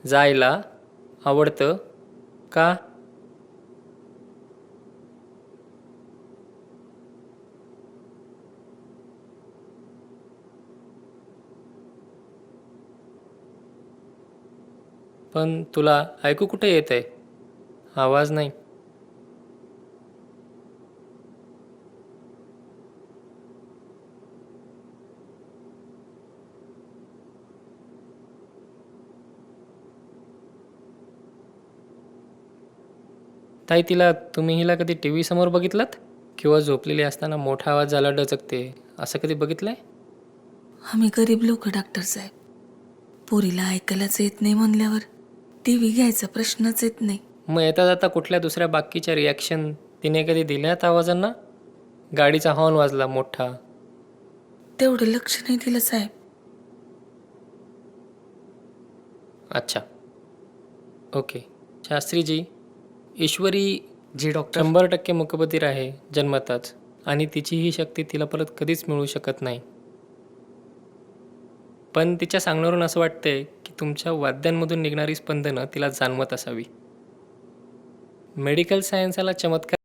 जायला आवडतं का? पण तुला ऐकू कुठे येत आहे? आवाज नाही. ताई, तुम्ही हिला कधी टी व्ही समोर बघितलात? किंवा झोपलेली असताना मोठा आवाज झाला डचकते असं कधी बघितलंय? आम्ही गरीब लोक डॉक्टर साहेब. पोरीला ऐकायलाच येत नाही म्हणल्यावर टीव्ही घ्यायचा प्रश्नच येत नाही. मग येता जाता कुठल्या दुसऱ्या बाकीच्या रिॲक्शन तिने कधी दिल्यात आवाजांना? गाडीचा हॉर्न वाजला मोठा. तेवढं लक्ष नाही दिलं साहेब. अच्छा, ओके. शास्त्रीजी, ईश्वरी जी डॉक्टर. 100% मुकबधीर आहे जन्मताच, आणि तिची ही शक्ती तिला परत कधीच मिळू शकत नाही. पण तिच्या सांगण्यावरून असं वाटतंय की तुमच्या वाद्यांमधून निघणारी स्पंदनं तिला जाणवत असावी. मेडिकल सायन्सला चमत्कार